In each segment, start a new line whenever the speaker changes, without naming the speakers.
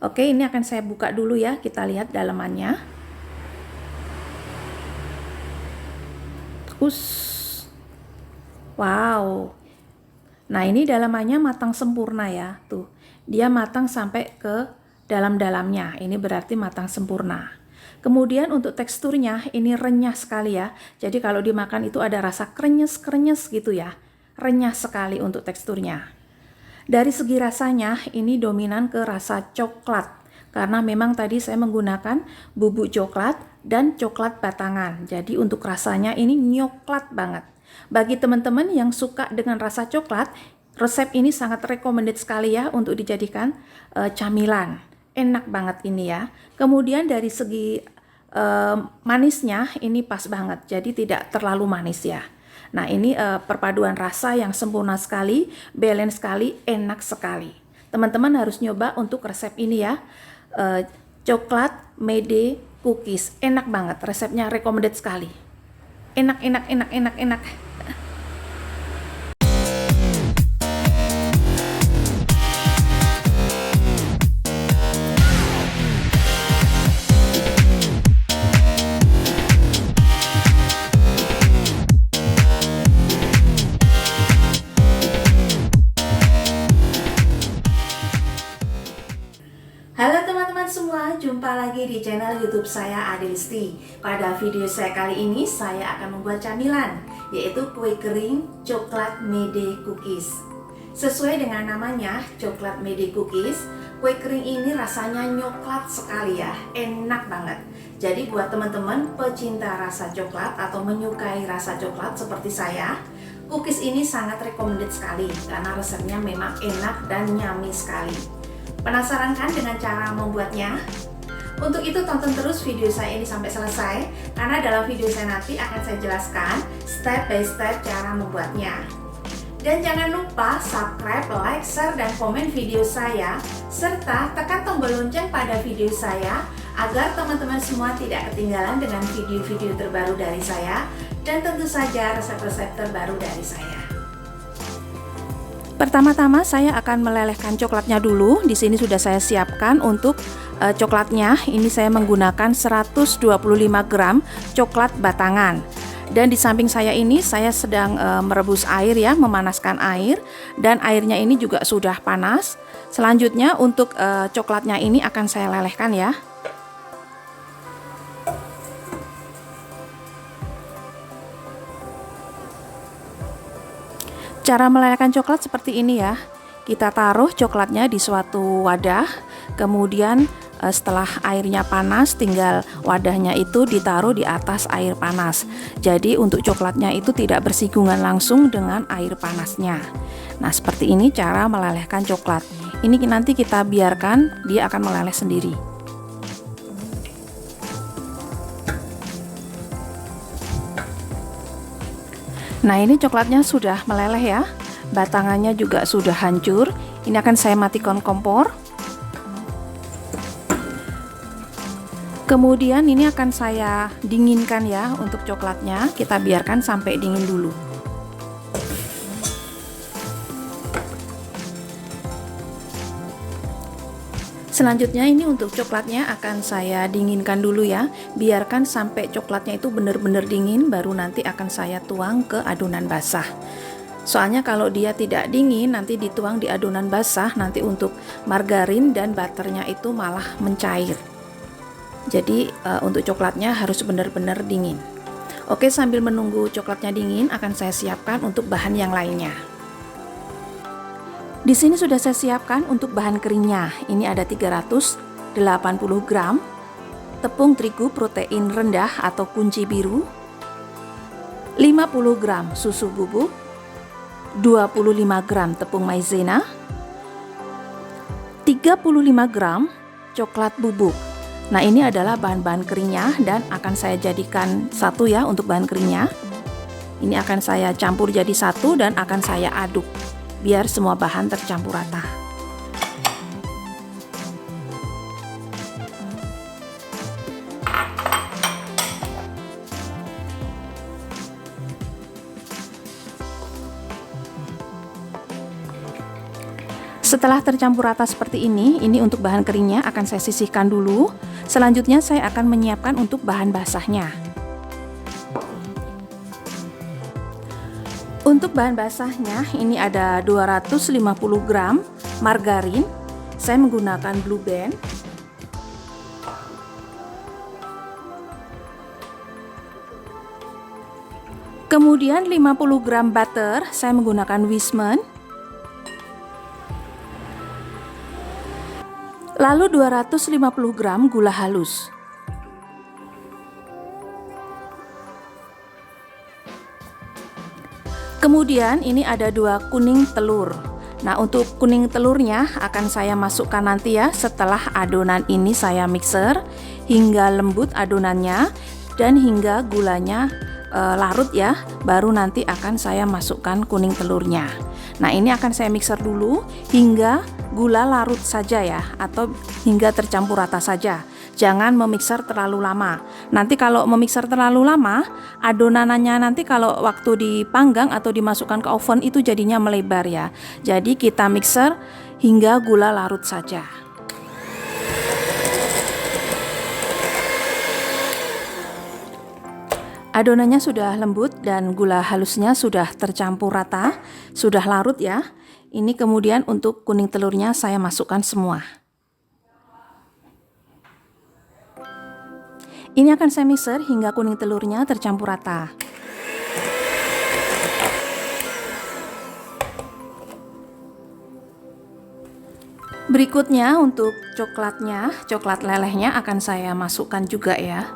Oke, ini akan saya buka dulu ya, kita lihat dalamannya. Wow. Nah, ini dalamannya matang sempurna ya, tuh. Dia matang sampai ke dalam-dalamnya, ini berarti matang sempurna. Kemudian untuk teksturnya, ini renyah sekali ya. Jadi kalau dimakan itu ada rasa krenyes-krenyes gitu ya. Renyah sekali untuk teksturnya. Dari segi rasanya, ini dominan ke rasa coklat. Karena memang tadi saya menggunakan bubuk coklat dan coklat batangan. Jadi untuk rasanya ini nyoklat banget. Bagi teman-teman yang suka dengan rasa coklat, resep ini sangat recommended sekali ya untuk dijadikan camilan. Enak banget ini ya. Kemudian dari segi manisnya ini pas banget. Jadi tidak terlalu manis ya. Nah, ini perpaduan rasa yang sempurna sekali, balance sekali, enak sekali. Teman-teman harus nyoba untuk resep ini ya. Coklat mede cookies, enak banget. Resepnya recommended sekali. Enak, enak, enak, enak, enak. Halo teman-teman semua, jumpa lagi di channel YouTube saya Adelisti. Pada video saya kali ini saya akan membuat camilan, yaitu kue kering coklat mede cookies. Sesuai dengan namanya, coklat mede cookies, kue kering ini rasanya nyoklat sekali ya, enak banget. Jadi buat teman-teman pecinta rasa coklat atau menyukai rasa coklat seperti saya, cookies ini sangat recommended sekali karena resepnya memang enak dan yummy sekali. Penasaran kan dengan cara membuatnya? Untuk itu tonton terus video saya ini sampai selesai, karena dalam video saya nanti akan saya jelaskan step by step cara membuatnya. Dan jangan lupa subscribe, like, share, dan komen video saya, serta tekan tombol lonceng pada video saya agar teman-teman semua tidak ketinggalan dengan video-video terbaru dari saya dan tentu saja resep-resep terbaru dari saya. Pertama-tama saya akan melelehkan coklatnya dulu. Di sini sudah saya siapkan untuk coklatnya. Ini saya menggunakan 125 gram coklat batangan. Dan di samping saya ini saya sedang merebus air ya, memanaskan air, dan airnya ini juga sudah panas. Selanjutnya untuk coklatnya ini akan saya lelehkan ya. Cara melelehkan coklat seperti ini ya. Kita taruh coklatnya di suatu wadah, kemudian setelah airnya panas tinggal wadahnya itu ditaruh di atas air panas. Jadi untuk coklatnya itu tidak bersinggungan langsung dengan air panasnya. Nah, seperti ini cara melelehkan coklat. Ini nanti kita biarkan dia akan meleleh sendiri. Nah, ini coklatnya sudah meleleh ya. Batangannya juga sudah hancur. Ini akan saya matikan kompor. Kemudian ini akan saya dinginkan ya untuk coklatnya. Kita biarkan sampai dingin dulu. Selanjutnya ini untuk coklatnya akan saya dinginkan dulu ya. Biarkan sampai coklatnya itu benar-benar dingin, baru nanti akan saya tuang ke adonan basah. Soalnya kalau dia tidak dingin, nanti dituang di adonan basah, nanti untuk margarin dan butternya itu malah mencair. Jadi untuk coklatnya harus benar-benar dingin. Oke, sambil menunggu coklatnya dingin, akan saya siapkan untuk bahan yang lainnya. Di sini sudah saya siapkan untuk bahan keringnya. Ini ada 380 gram tepung terigu protein rendah atau kunci biru, 50 gram susu bubuk, 25 gram tepung maizena, 35 gram coklat bubuk. Nah, ini adalah bahan-bahan keringnya dan akan saya jadikan satu ya untuk bahan keringnya. Ini akan saya campur jadi satu dan akan saya aduk biar semua bahan tercampur rata. Setelah tercampur rata seperti ini untuk bahan keringnya akan saya sisihkan dulu. Selanjutnya saya akan menyiapkan untuk bahan basahnya. Untuk bahan basahnya ini ada 250 gram margarin. Saya menggunakan Blue Band. Kemudian 50 gram butter, saya menggunakan Wiseman. Lalu 250 gram gula halus. Kemudian ini ada 2 kuning telur. Nah, untuk kuning telurnya akan saya masukkan nanti ya setelah adonan ini saya mixer hingga lembut adonannya dan hingga gulanya larut ya, baru nanti akan saya masukkan kuning telurnya. Nah, ini akan saya mixer dulu hingga gula larut saja ya, atau hingga tercampur rata saja. Jangan memixer terlalu lama. Nanti kalau memixer terlalu lama, adonannya nanti kalau waktu dipanggang atau dimasukkan ke oven itu jadinya melebar ya. Jadi kita mixer hingga gula larut saja. Adonannya sudah lembut dan gula halusnya sudah tercampur rata, sudah larut ya. Ini kemudian untuk kuning telurnya saya masukkan semua. Ini akan saya mixer hingga kuning telurnya tercampur rata. Berikutnya untuk coklatnya, coklat lelehnya akan saya masukkan juga ya.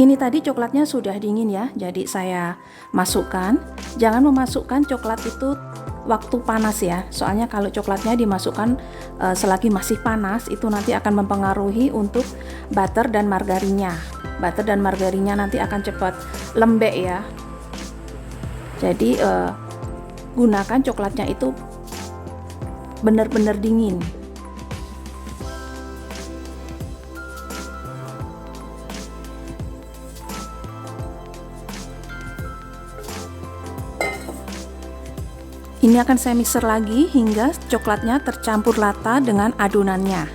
Ini tadi coklatnya sudah dingin ya, jadi saya masukkan. Jangan memasukkan coklat itu waktu panas ya, soalnya kalau coklatnya dimasukkan selagi masih panas itu nanti akan mempengaruhi untuk butter dan margarinnya. Butter dan margarinnya nanti akan cepat lembek ya. Jadi gunakan coklatnya itu benar-benar dingin. Ini akan saya mixer lagi hingga coklatnya tercampur rata dengan adonannya.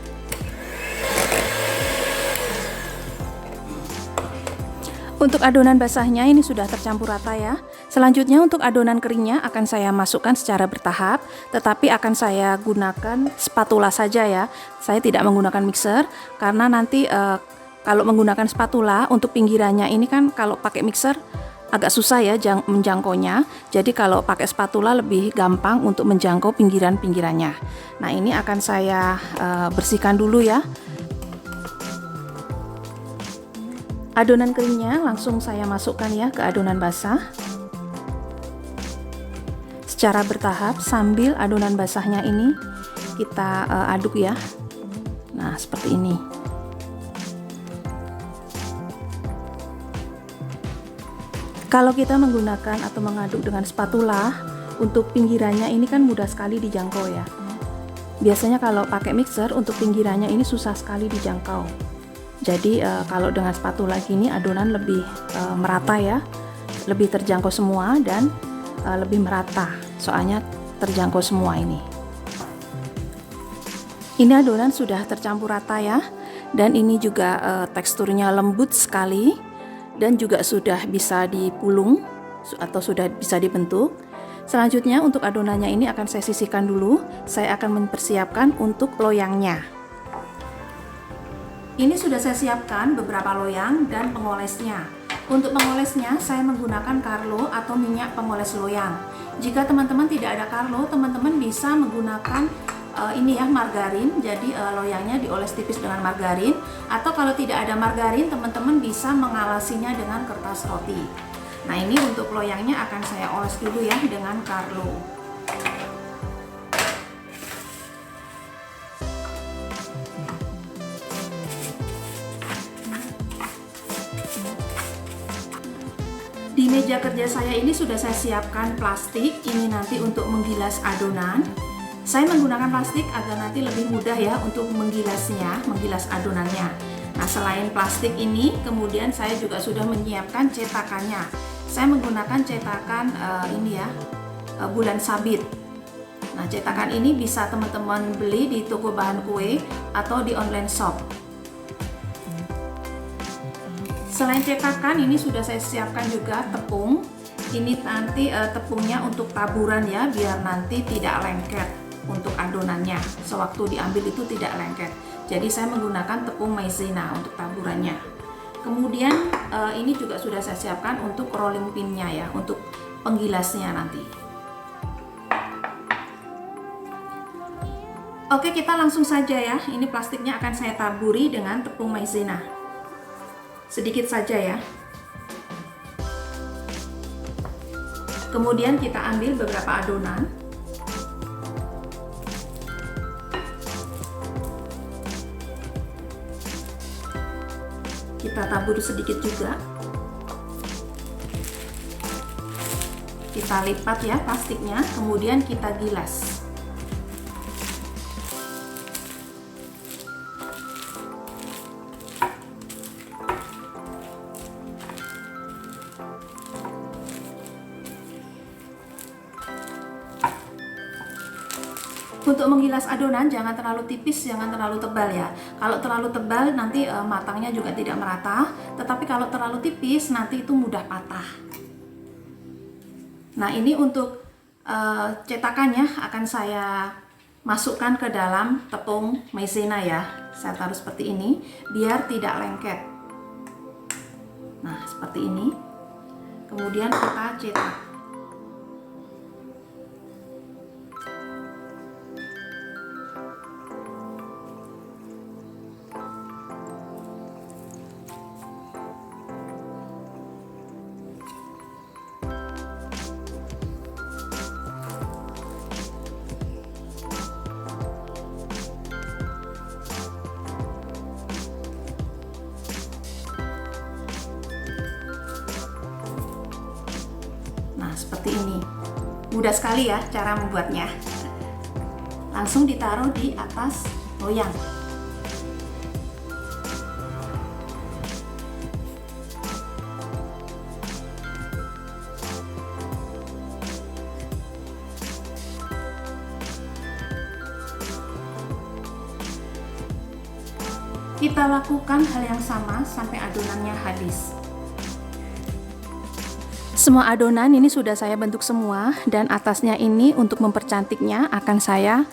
Untuk adonan basahnya ini sudah tercampur rata ya. Selanjutnya untuk adonan keringnya akan saya masukkan secara bertahap, tetapi akan saya gunakan spatula saja ya. Saya tidak menggunakan mixer karena nanti kalau menggunakan spatula untuk pinggirannya ini kan kalau pakai mixer agak susah ya menjangkaunya. Jadi kalau pakai spatula lebih gampang untuk menjangkau pinggiran-pinggirannya. Nah, ini akan saya bersihkan dulu ya. Adonan keringnya langsung saya masukkan ya ke adonan basah. Secara bertahap sambil adonan basahnya ini kita aduk ya. Nah, seperti ini. Kalau kita menggunakan atau mengaduk dengan spatula, untuk pinggirannya ini kan mudah sekali dijangkau ya. Biasanya kalau pakai mixer untuk pinggirannya ini susah sekali dijangkau. Jadi kalau dengan spatula gini adonan lebih merata ya, lebih terjangkau semua dan lebih merata. Soalnya terjangkau semua ini. Ini adonan sudah tercampur rata ya, dan ini juga teksturnya lembut sekali. Dan juga sudah bisa dipulung atau sudah bisa dibentuk. Selanjutnya untuk adonannya ini akan saya sisihkan dulu. Saya akan mempersiapkan untuk loyangnya. Ini sudah saya siapkan beberapa loyang dan pengolesnya. Untuk pengolesnya saya menggunakan Carlo atau minyak pengoles loyang. Jika teman-teman tidak ada Carlo, teman-teman bisa menggunakan ini ya margarin, jadi loyangnya dioles tipis dengan margarin, atau kalau tidak ada margarin teman-teman bisa mengalasinya dengan kertas roti. Nah, ini untuk loyangnya akan saya oles dulu ya dengan Carlo. Di meja kerja saya ini sudah saya siapkan plastik, ini nanti untuk menggilas adonan. Saya menggunakan plastik agar nanti lebih mudah ya untuk menggilasnya, menggilas adonannya. Nah, selain plastik ini, kemudian saya juga sudah menyiapkan cetakannya. Saya menggunakan cetakan ini ya, bulan sabit. Nah, cetakan ini bisa teman-teman beli di toko bahan kue atau di online shop. Selain cetakan, ini sudah saya siapkan juga tepung. Ini nanti tepungnya untuk taburan ya, biar nanti tidak lengket untuk adonannya. Sewaktu diambil itu tidak lengket. Jadi saya menggunakan tepung maizena untuk taburannya. Kemudian ini juga sudah saya siapkan untuk rolling pinnya ya, untuk penggilasnya nanti. Oke, kita langsung saja ya. Ini plastiknya akan saya taburi dengan tepung maizena. Sedikit saja ya. Kemudian kita ambil beberapa adonan. Kita tabur sedikit juga. Kita lipat ya plastiknya, kemudian kita gilas. Untuk menggilas adonan jangan terlalu tipis, jangan terlalu tebal ya. Kalau terlalu tebal nanti matangnya juga tidak merata, tetapi kalau terlalu tipis nanti itu mudah patah. Nah, ini untuk cetakannya akan saya masukkan ke dalam tepung maizena ya. Saya taruh seperti ini biar tidak lengket. Nah, seperti ini. Kemudian kita cetak. Nah, seperti ini. Mudah sekali ya cara membuatnya. Langsung ditaruh di atas loyang. Kita lakukan hal yang sama sampai adonannya habis. Semua adonan ini sudah saya bentuk semua, dan atasnya ini untuk mempercantiknya akan saya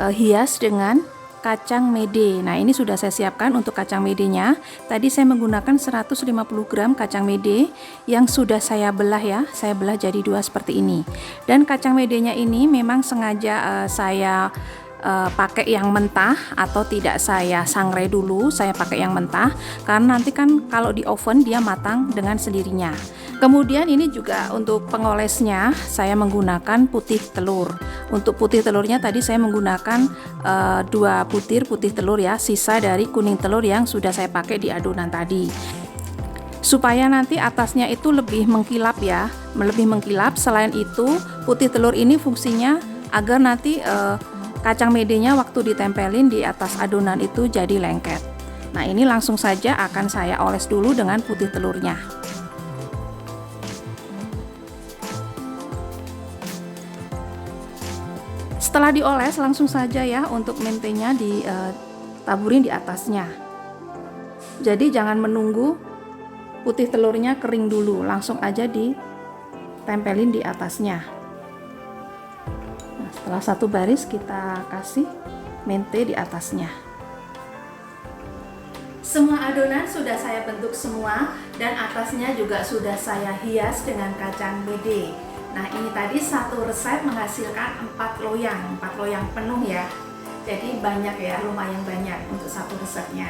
hias dengan kacang mede. Nah, ini sudah saya siapkan untuk kacang medenya. Tadi saya menggunakan 150 gram kacang mede yang sudah saya belah ya. Saya belah jadi dua seperti ini. Dan kacang medenya ini memang sengaja saya pakai yang mentah atau tidak saya sangrai dulu, saya pakai yang mentah karena nanti kan kalau di oven dia matang dengan sendirinya. Kemudian ini juga untuk pengolesnya saya menggunakan putih telur. Untuk putih telurnya tadi saya menggunakan 2 butir putih telur ya, sisa dari kuning telur yang sudah saya pakai di adonan tadi. Supaya nanti atasnya itu lebih mengkilap ya, lebih mengkilap. Selain itu putih telur ini fungsinya agar nanti kacang medenya waktu ditempelin di atas adonan itu jadi lengket. Nah, ini langsung saja akan saya oles dulu dengan putih telurnya. Setelah dioles langsung saja ya untuk mentenya ditaburin di atasnya. Jadi jangan menunggu putih telurnya kering dulu, langsung aja ditempelin di atasnya. Setelah satu baris kita kasih mente di atasnya. Semua adonan sudah saya bentuk semua dan atasnya juga sudah saya hias dengan kacang mede. Nah, ini tadi satu resep menghasilkan 4 loyang penuh ya. Jadi banyak ya, lumayan banyak untuk satu resepnya.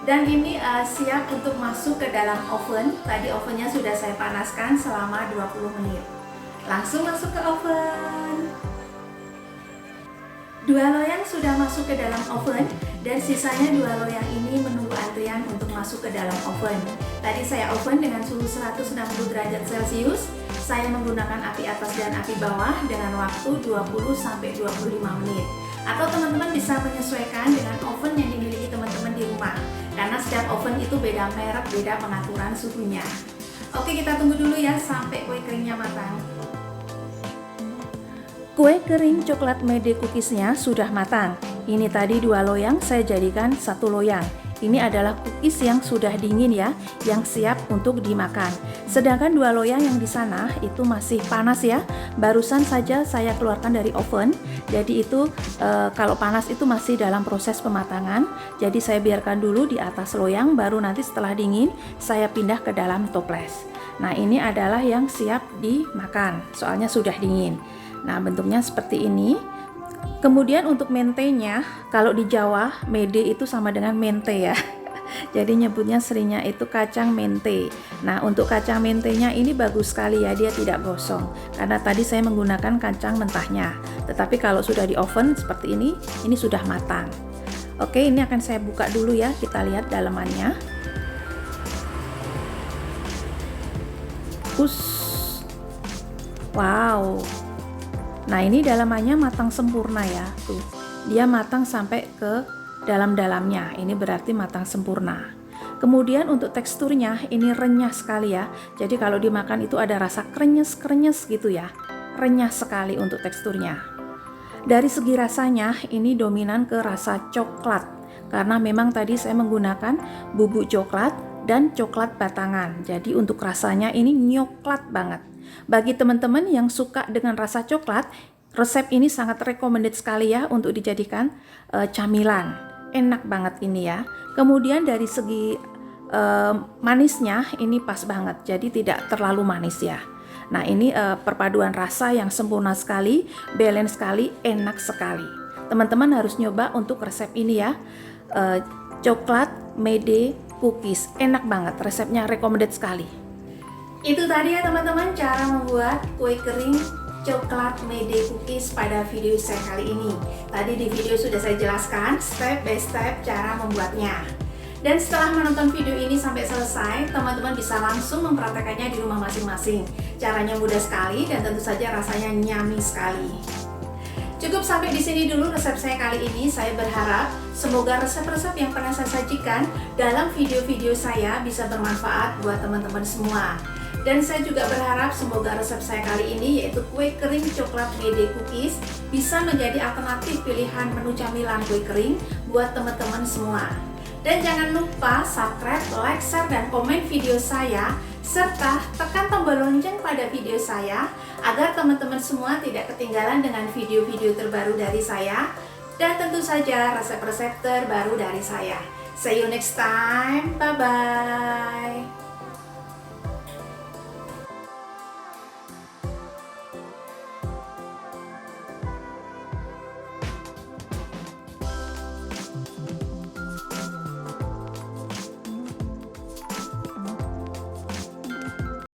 Dan ini siap untuk masuk ke dalam oven. Tadi ovennya sudah saya panaskan selama 20 menit. Langsung masuk ke oven. 2 loyang sudah masuk ke dalam oven dan sisanya 2 loyang ini menunggu antrian untuk masuk ke dalam oven. Tadi saya oven dengan suhu 160 derajat Celcius. Saya menggunakan api atas dan api bawah dengan waktu 20-25 menit. Atau teman-teman bisa menyesuaikan dengan oven yang dimiliki teman-teman di rumah. Karena setiap oven itu beda merek, beda pengaturan suhunya. Oke, kita tunggu dulu ya sampai kue keringnya matang. Kue kering coklat mede cookiesnya sudah matang. Ini tadi 2 loyang, saya jadikan 1 loyang. Ini adalah cookies yang sudah dingin ya, yang siap untuk dimakan. Sedangkan 2 loyang yang di sana itu masih panas ya. Barusan saja saya keluarkan dari oven. Jadi itu kalau panas itu masih dalam proses pematangan. Jadi saya biarkan dulu di atas loyang, baru nanti setelah dingin saya pindah ke dalam toples. Nah, ini adalah yang siap dimakan, soalnya sudah dingin. Nah, bentuknya seperti ini. Kemudian untuk mentenya, kalau di Jawa, mede itu sama dengan mente ya. Jadi nyebutnya seringnya itu kacang mente. Nah, untuk kacang mentenya ini bagus sekali ya, dia tidak gosong. Karena tadi saya menggunakan kacang mentahnya. Tetapi kalau sudah di oven seperti ini sudah matang. Oke, ini akan saya buka dulu ya, kita lihat dalamannya. Wow. Nah, ini dalamannya matang sempurna ya, tuh. Dia matang sampai ke dalam-dalamnya. Ini berarti matang sempurna. Kemudian untuk teksturnya ini renyah sekali ya. Jadi kalau dimakan itu ada rasa krenyes-krenyes gitu ya. Renyah sekali untuk teksturnya. Dari segi rasanya ini dominan ke rasa coklat. Karena memang tadi saya menggunakan bubuk coklat dan coklat batangan. Jadi untuk rasanya ini nyoklat banget. Bagi teman-teman yang suka dengan rasa coklat, resep ini sangat recommended sekali ya untuk dijadikan camilan. Enak banget ini ya. Kemudian dari segi manisnya ini pas banget, jadi tidak terlalu manis ya. Nah, ini perpaduan rasa yang sempurna sekali, balance sekali, enak sekali. Teman-teman harus nyoba untuk resep ini ya. Coklat mede cookies, enak banget, resepnya recommended sekali. Itu tadi ya teman-teman cara membuat kue kering coklat mede cookies pada video saya kali ini. Tadi di video sudah saya jelaskan step by step cara membuatnya. Dan setelah menonton video ini sampai selesai, teman-teman bisa langsung mempraktekannya di rumah masing-masing. Caranya mudah sekali dan tentu saja rasanya nyami sekali. Cukup sampai di sini dulu resep saya kali ini. Saya berharap semoga resep-resep yang pernah saya sajikan dalam video-video saya bisa bermanfaat buat teman-teman semua. Dan saya juga berharap semoga resep saya kali ini yaitu kue kering coklat mede cookies bisa menjadi alternatif pilihan menu camilan kue kering buat teman-teman semua. Dan jangan lupa subscribe, like, share, dan komen video saya serta tekan tombol lonceng pada video saya agar teman-teman semua tidak ketinggalan dengan video-video terbaru dari saya dan tentu saja resep-resep terbaru dari saya. See you next time, bye-bye.